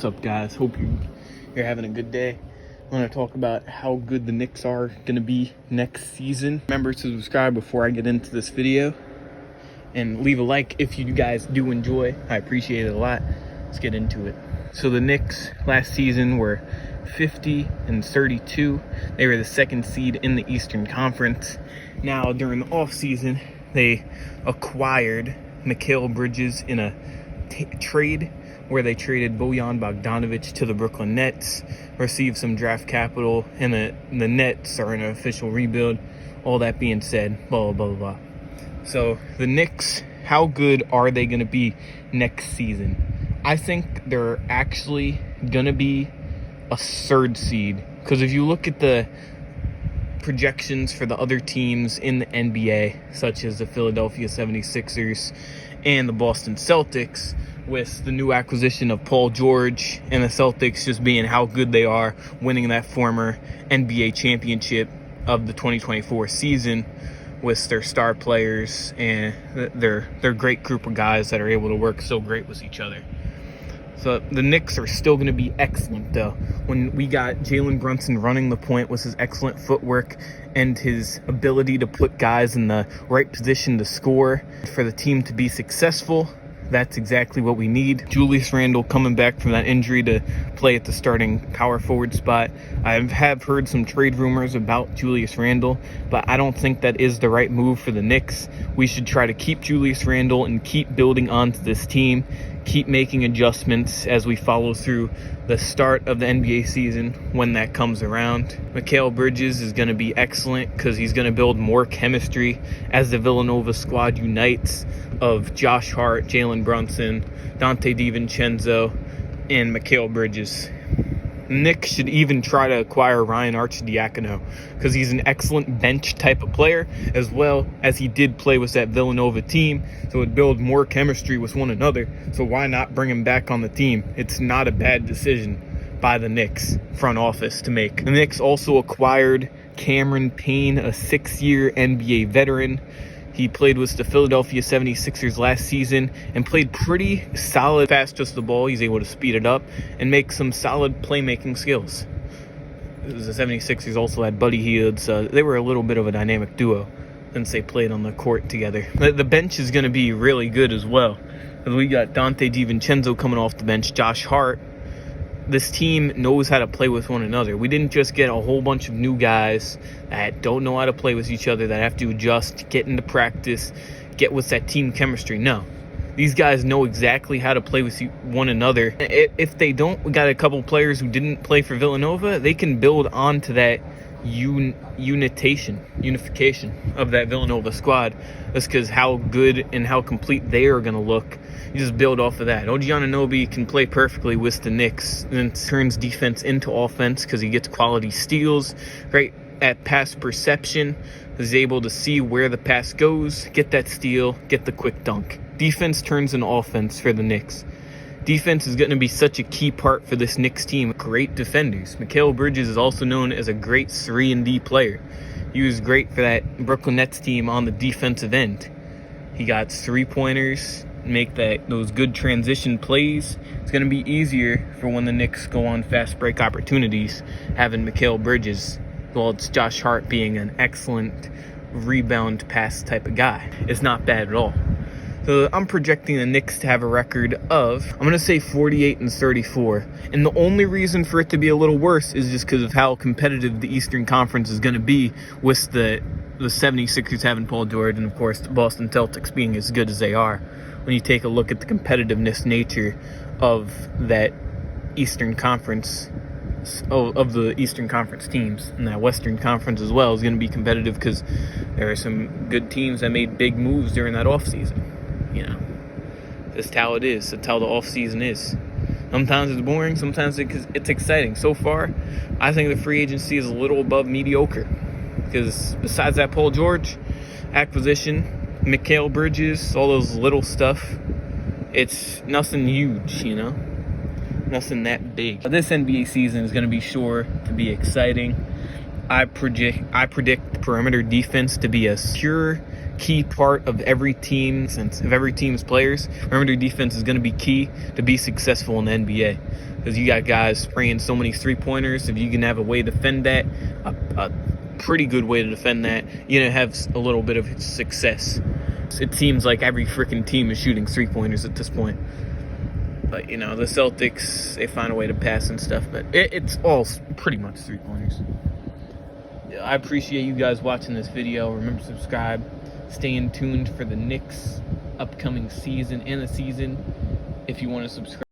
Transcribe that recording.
What's up, guys? Hope you're having a good day. I want to talk about how good the Knicks are going to be next season. Remember to subscribe before I get into this video, and leave a like if you guys do enjoy. I appreciate it a lot. Let's get into it. So the Knicks last season were 50-32. They were the second seed in the Eastern Conference. Now during the offseason, they acquired Mikal Bridges in a trade where they traded Bojan Bogdanovic to the Brooklyn Nets, received some draft capital, and the Nets are in an official rebuild. All that being said, blah, blah, blah, blah. So the Knicks, how good are they going to be next season? I think they're actually going to be a third seed, because if you look at the projections for the other teams in the NBA, such as the Philadelphia 76ers and the Boston Celtics, with the new acquisition of Paul George and the Celtics just being how good they are, winning that former NBA championship of the 2024 season with their star players and their great group of guys that are able to work so great with each other. So the Knicks are still going to be excellent, though. When we got Jalen Brunson running the point with his excellent footwork and his ability to put guys in the right position to score for the team to be successful, that's exactly what we need. Julius Randle coming back from that injury to play at the starting power forward spot. I have heard some trade rumors about Julius Randle, but I don't think that is the right move for the Knicks. We should try to keep Julius Randle and keep building onto this team, keep making adjustments as we follow through the start of the NBA season when that comes around. Mikal Bridges is going to be excellent because he's going to build more chemistry as the Villanova squad unites of Josh Hart, Jalen Brunson, Dante DiVincenzo, and Mikal Bridges. Knicks should even try to acquire Ryan Arcidiacono because he's an excellent bench type of player, as well as he did play with that Villanova team, so it would build more chemistry with one another. So why not bring him back on the team? It's not a bad decision by the Knicks front office to make. The Knicks also acquired Cameron Payne, a 6-year NBA veteran. He played with the Philadelphia 76ers last season and played pretty solid. Fast just the ball, he's able to speed it up and make some solid playmaking skills. The 76ers also had Buddy Hield, so they were a little bit of a dynamic duo since they played on the court together. The bench is going to be really good as well. We got Dante DiVincenzo coming off the bench, Josh Hart. This team knows how to play with one another. We didn't just get a whole bunch of new guys that don't know how to play with each other, that have to adjust, get into practice, get with that team chemistry. No. These guys know exactly how to play with one another. If they don't, we got a couple players who didn't play for Villanova, they can build onto that unification of that Villanova squad. That's because how good and how complete they are going to look. You just build off of that. OG Anunoby can play perfectly with the Knicks and turns defense into offense because he gets quality steals, great at pass perception, is able to see where the pass goes, get that steal, get the quick dunk. Defense turns into offense for the Knicks. Defense is going to be such a key part for this Knicks team. Great defenders. Mikal Bridges is also known as a great 3-and-D player. He was great for that Brooklyn Nets team on the defensive end. He got 3-pointers, make those good transition plays. It's going to be easier for when the Knicks go on fast break opportunities, having Mikal Bridges. Well, it's Josh Hart being an excellent rebound pass type of guy. It's not bad at all. So I'm projecting the Knicks to have a record of, I'm going to say 48-34. And the only reason for it to be a little worse is just because of how competitive the Eastern Conference is going to be with the 76ers having Paul George and, of course, the Boston Celtics being as good as they are. When you take a look at the competitiveness nature of that Eastern Conference, of the Eastern Conference teams, and that Western Conference as well is going to be competitive because there are some good teams that made big moves during that offseason. You know, that's how it is. That's how the offseason is. Sometimes it's boring. Sometimes it's exciting. So far, I think the free agency is a little above mediocre because besides that Paul George acquisition, Mikal Bridges, all those little stuff, it's nothing huge, you know? Nothing that big. This NBA season is going to be sure to be exciting. I predict perimeter defense to be a pure key part of every team, since of every team's players. Perimeter defense is going to be key to be successful in the NBA, because you got guys spraying so many three-pointers. If you can have a way to defend that, a pretty good way to defend that, you know, have a little bit of success. It seems like every freaking team is shooting three-pointers at this point. But, you know, the Celtics, they find a way to pass and stuff, but it's all pretty much three-pointers. I appreciate you guys watching this video. Remember to subscribe. Stay tuned for the Knicks upcoming season and the season if you want to subscribe.